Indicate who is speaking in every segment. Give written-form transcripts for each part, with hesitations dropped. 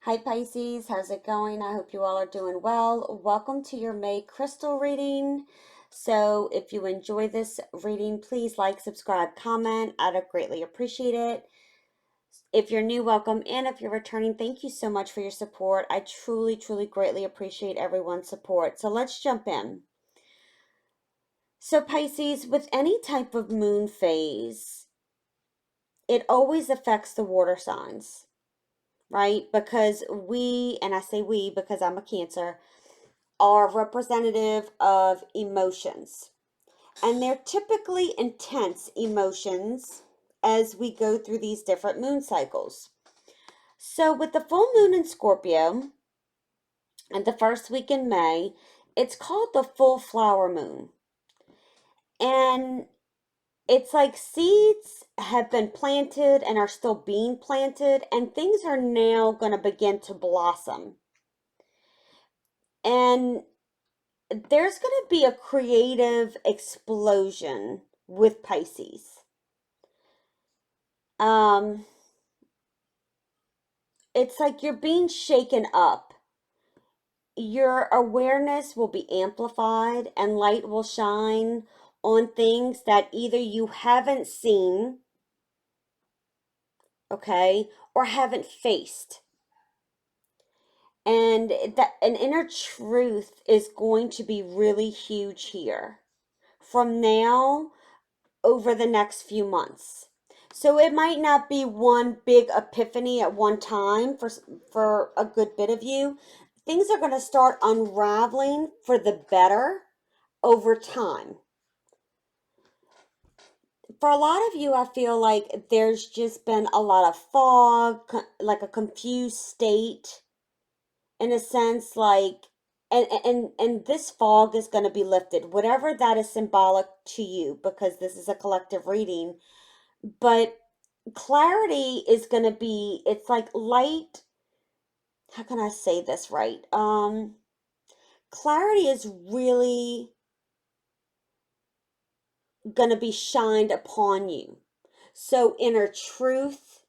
Speaker 1: Hi Pisces, how's it going? I hope you all are doing well. Welcome to your May crystal reading. So, if you enjoy this reading, please like, subscribe, comment. I'd greatly appreciate it. If you're new, welcome. And if you're returning, thank you so much for your support. I truly, truly greatly appreciate everyone's support. So, let's jump in. So, Pisces, with any type of moon phase, it always affects the water signs, right? Because and I say we because I'm a Cancer, are representative of emotions. And they're typically intense emotions as we go through these different moon cycles. So, with the full moon in Scorpio and the first week in May, it's called the full flower moon. And it's like seeds have been planted and are still being planted, and things are now going to begin to blossom. And there's going to be a creative explosion with Pisces. Um, it's like you're being shaken up. Your awareness will be amplified and light will shine on things that either you haven't seen, okay, or haven't faced. And that an inner truth is going to be really huge here from now over the next few months. So it might not be one big epiphany at one time for a good bit of you. Things are going to start unraveling for the better over time. For a lot of you, I feel like there's just been a lot of fog, like a confused state in a sense, like and this fog is going to be lifted, whatever that is symbolic to you, because this is a collective reading. But clarity is going to be, it's like light. How can I say this right? Clarity is really going to be shined upon you. So inner truth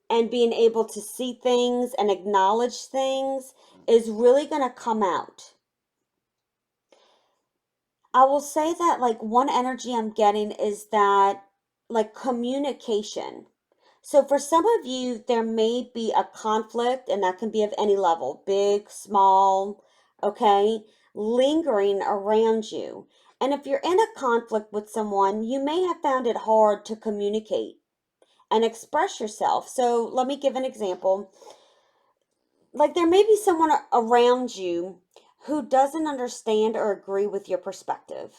Speaker 1: and being able to see things and acknowledge things is really going to come out. I will say that, like, one energy I'm getting is that, like, communication. So for some of you, there may be a conflict, and that can be of any level, big, small, okay, lingering around you. And if you're in a conflict with someone, you may have found it hard to communicate and express yourself. So let me give an example. Like, there may be someone around you who doesn't understand or agree with your perspective.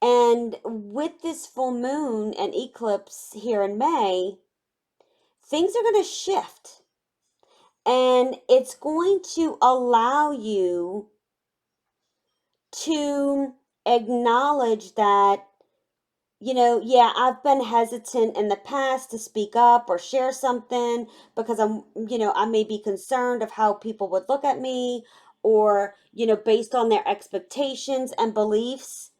Speaker 1: And with this full moon and eclipse here in May, things are going to shift. And it's going to allow you to acknowledge that, yeah, I've been hesitant in the past to speak up or share something because I may be concerned of how people would look at me, or, based on their expectations and beliefs.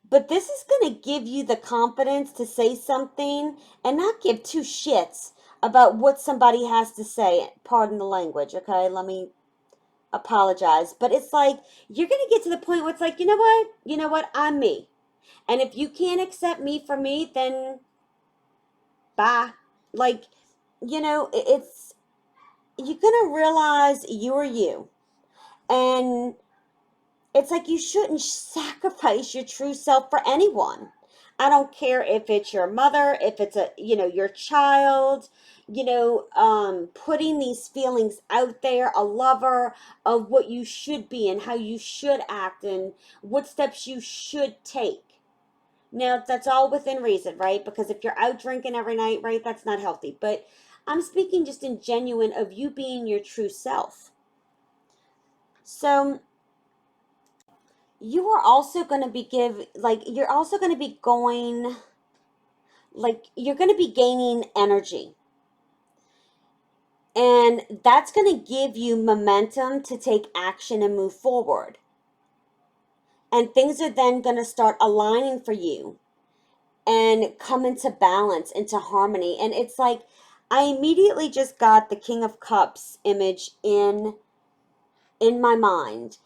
Speaker 1: But this is going to give you the confidence to say something and not give two shits about what somebody has to say. Pardon the language, okay? Let me apologize. But it's like you're going to get to the point where it's like, you know what? You know what? I'm me. And if you can't accept me for me, then bye. Like, it's, you're going to realize you're you. And it's like you shouldn't sacrifice your true self for anyone. I don't care if it's your mother, if it's your child, putting these feelings out there, a lover, of what you should be and how you should act and what steps you should take. Now, that's all within reason, right? Because if you're out drinking every night, right, that's not healthy. But I'm speaking just in genuine of you being your true self. So, you are also going to be you're also going to be going, like, you're going to be gaining energy, and that's going to give you momentum to take action and move forward, and things are then going to start aligning for you and come into balance, into harmony. And it's like, I immediately just got the King of Cups image in my mind.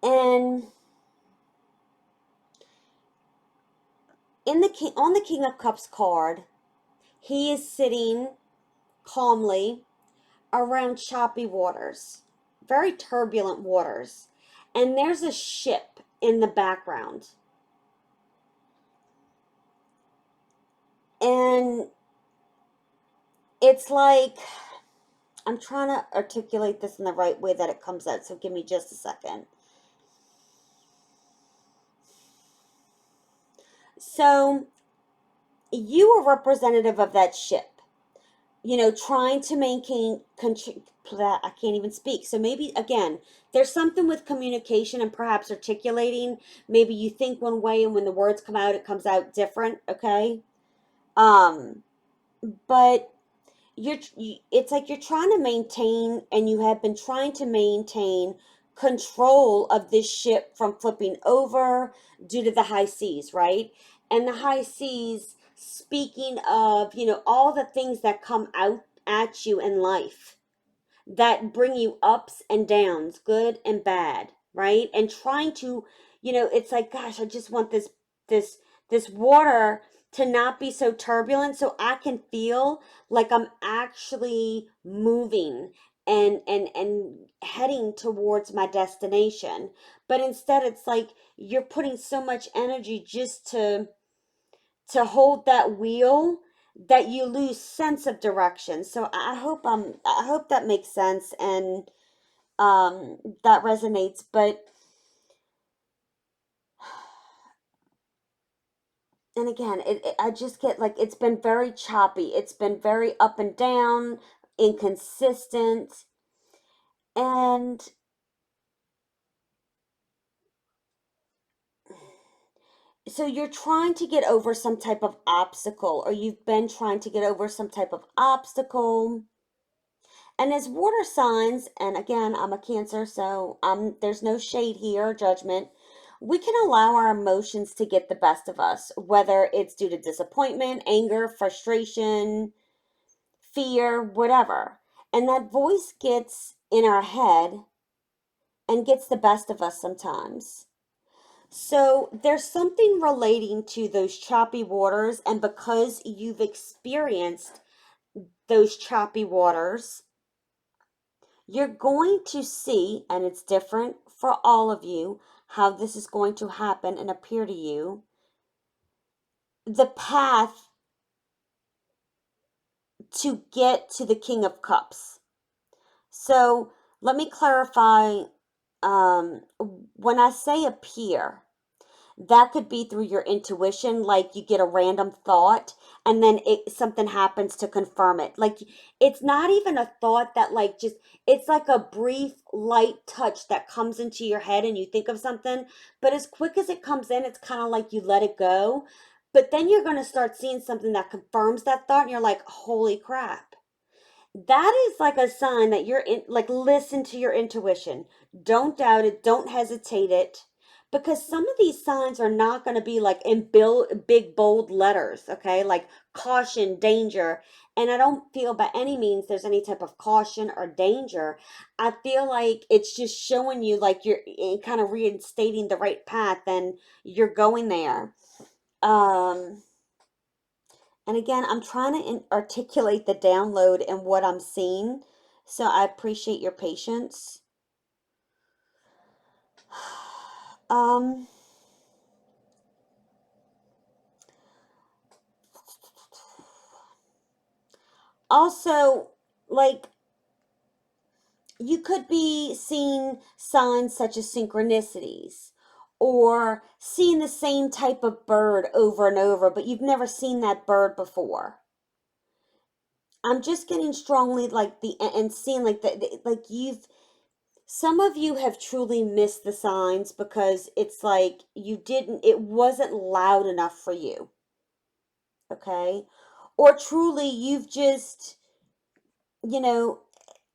Speaker 1: And on the King of Cups card, he is sitting calmly around choppy waters, very turbulent waters. And there's a ship in the background. And it's like, I'm trying to articulate this in the right way that it comes out, so give me just a second. So, you are representative of that ship, trying to maintain I can't even speak. So maybe again, there's something with communication and perhaps articulating. Maybe you think one way and when the words come out, it comes out different. Okay. Um, but it's like you're trying to maintain, and you have been trying to maintain control of this ship from flipping over due to the high seas, right? And the high seas, speaking of, all the things that come out at you in life that bring you ups and downs, good and bad, right? And trying to, it's like, gosh, I just want this this water to not be so turbulent so I can feel like I'm actually moving and heading towards my destination. But instead it's like you're putting so much energy just to hold that wheel that you lose sense of direction. So I hope that makes sense and that resonates. But and again, I just get like it's been very choppy. It's been very up and down, inconsistent, and so you're trying to get over some type of obstacle, or you've been trying to get over some type of obstacle. And as water signs, and again, I'm a Cancer, so there's no shade here or judgment. We can allow our emotions to get the best of us, whether it's due to disappointment, anger, frustration, fear, whatever. And that voice gets in our head and gets the best of us sometimes. So there's something relating to those choppy waters, and because you've experienced those choppy waters, you're going to see, and it's different for all of you, how this is going to happen and appear to you, the path to get to the King of Cups. So let me clarify. When I say appear, that could be through your intuition, like you get a random thought and then something happens to confirm it. Like it's not even a thought that like just it's like a brief light touch that comes into your head and you think of something, but as quick as it comes in, it's kind of like you let it go. But then you're going to start seeing something that confirms that thought and you're like, "Holy crap." That is like a sign that you're in, like, listen to your intuition. Don't doubt it. Don't hesitate it. Because some of these signs are not going to be like in big, bold letters, okay? Like caution, danger. And I don't feel by any means there's any type of caution or danger. I feel like it's just showing you like you're kind of reinstating the right path and you're going there. Um, and again, I'm trying to articulate the download and what I'm seeing. So I appreciate your patience. Um, Also, like, you could be seeing signs such as synchronicities or seeing the same type of bird over and over, but you've never seen that bird before. I'm just getting strongly like and seeing like like some of you have truly missed the signs because it's like it wasn't loud enough for you, okay? Or truly you've just, you know,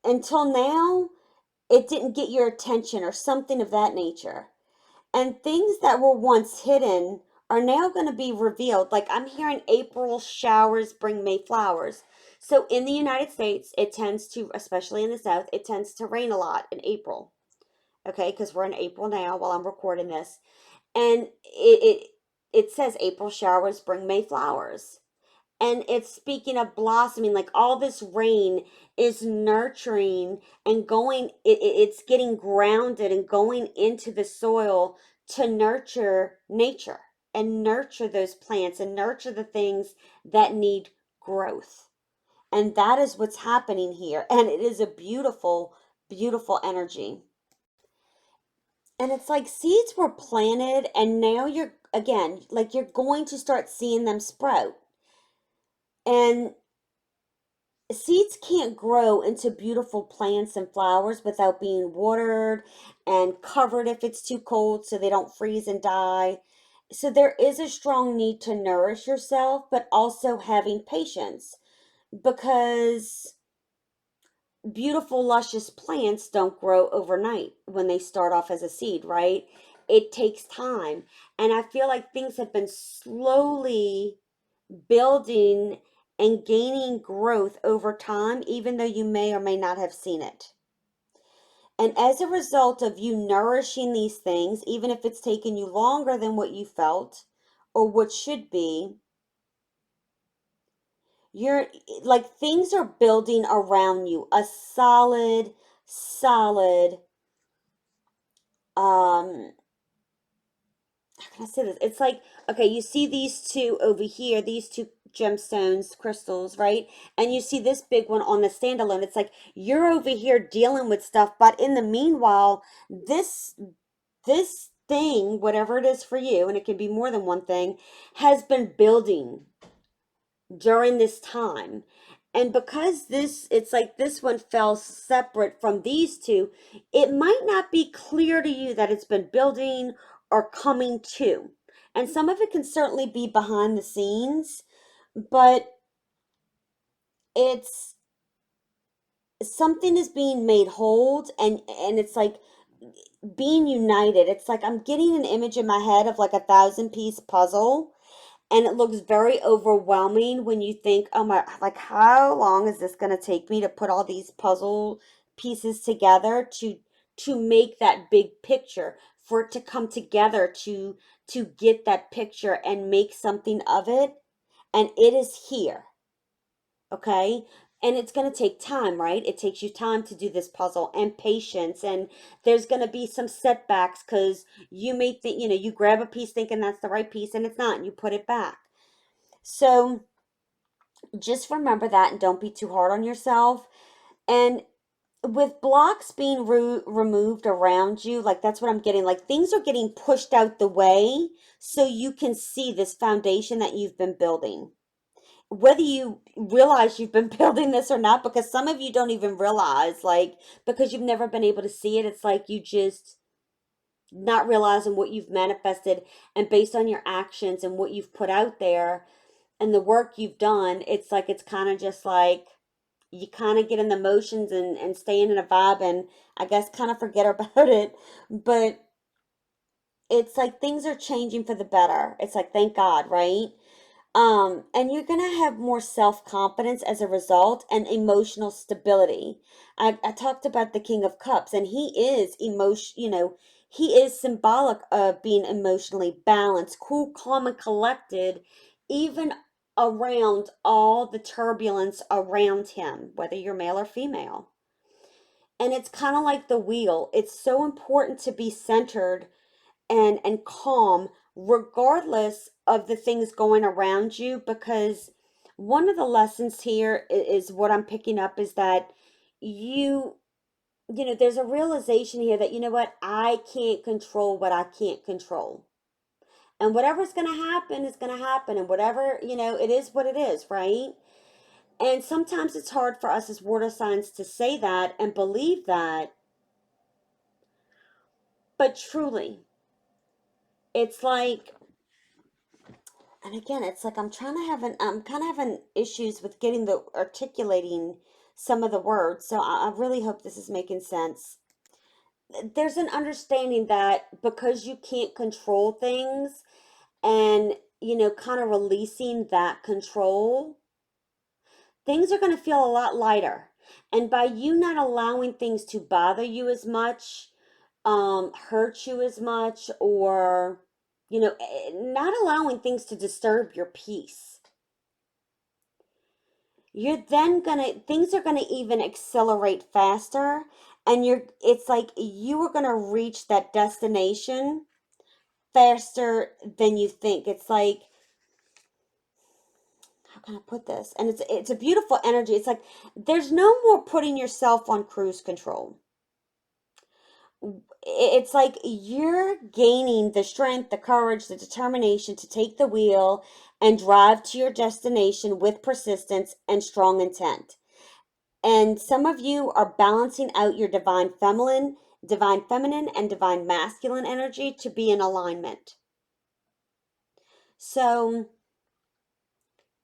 Speaker 1: until now, it didn't get your attention or something of that nature. And things that were once hidden are now going to be revealed. Like I'm hearing April showers bring May flowers. So in the United States, it tends to, especially in the South, it tends to rain a lot in April. Okay, because we're in April now while I'm recording this. And it says April showers bring May flowers. And it's speaking of blossoming, like all this rain is nurturing and going, it's getting grounded and going into the soil to nurture nature and nurture those plants and nurture the things that need growth. And that is what's happening here. And it is a beautiful, beautiful energy. And it's like seeds were planted, and now you're, again, like you're going to start seeing them sprout. And seeds can't grow into beautiful plants and flowers without being watered and covered if it's too cold so they don't freeze and die. So there is a strong need to nourish yourself, but also having patience because beautiful, luscious plants don't grow overnight when they start off as a seed, right? It takes time. And I feel like things have been slowly building and gaining growth over time, even though you may or may not have seen it. And as a result of you nourishing these things, even if it's taken you longer than what you felt or what should be, you're like things are building around you a solid um how can I say this? It's like, okay, you see these two over here, these two gemstones, crystals, right? And you see this big one on the standalone. It's like you're over here dealing with stuff, but in the meanwhile, this thing, whatever it is for you, and it can be more than one thing, has been building during this time. And because it's like this one fell separate from these two, it might not be clear to you that it's been building or coming to. And some of it can certainly be behind the scenes, but it's something is being made hold, and it's like being united. It's like I'm getting an image in my head of like a 1,000-piece puzzle, and it looks very overwhelming when you think, oh my, like how long is this going to take me to put all these puzzle pieces together to make that big picture, for it to come together to get that picture and make something of it. And it is here. Okay. And it's going to take time, right? It takes you time to do this puzzle and patience. And there's going to be some setbacks because you may think, you grab a piece thinking that's the right piece and it's not, and you put it back. So just remember that and don't be too hard on yourself. And with blocks being removed around you, like that's what I'm getting. Like things are getting pushed out the way so you can see this foundation that you've been building, whether you realize you've been building this or not, because some of you don't even realize, like, because you've never been able to see it. It's like you just not realizing what you've manifested, and based on your actions and what you've put out there and the work you've done, it's like it's kind of just like you kind of get in the motions and stay in a vibe and I guess kind of forget about it. But it's like things are changing for the better. It's like thank God, right? And you're gonna have more self-confidence as a result and emotional stability. I talked about the King of Cups, and he is he is symbolic of being emotionally balanced, cool, calm, and collected, even around all the turbulence around him, whether you're male or female. And it's kind of like the wheel. It's so important to be centered and calm regardless of the things going around you, because one of the lessons here is what I'm picking up is that you there's a realization here that, you know what, I can't control what I can't control, and whatever's going to happen is going to happen, and whatever, it is what it is, right? And sometimes it's hard for us as water signs to say that and believe that, but truly it's like, and again, it's like I'm kind of having issues with getting the articulating some of the words. So I really hope this is making sense. There's an understanding that because you can't control things, and kind of releasing that control, things are going to feel a lot lighter. And by you not allowing things to bother you as much, hurt you as much, or, not allowing things to disturb your peace, you're then things are gonna even accelerate faster. And it's like you are gonna reach that destination faster than you think. It's like, how can I put this? And it's a beautiful energy. It's like there's no more putting yourself on cruise control. It's like you're gaining the strength, the courage, the determination to take the wheel and drive to your destination with persistence and strong intent. And some of you are balancing out your divine feminine, and divine masculine energy to be in alignment. So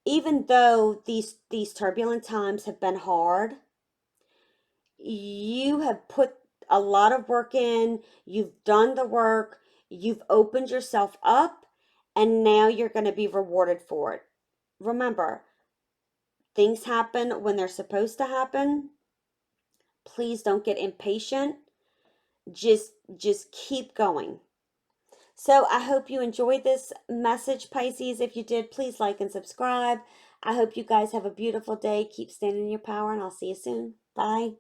Speaker 1: even though these turbulent times have been hard, you have put a lot of work in, you've done the work, you've opened yourself up, and now you're going to be rewarded for it. Remember, things happen when they're supposed to happen. Please don't get impatient. Just keep going. So I hope you enjoyed this message, Pisces. If you did, please like and subscribe. I hope you guys have a beautiful day. Keep standing in your power, and I'll see you soon. Bye.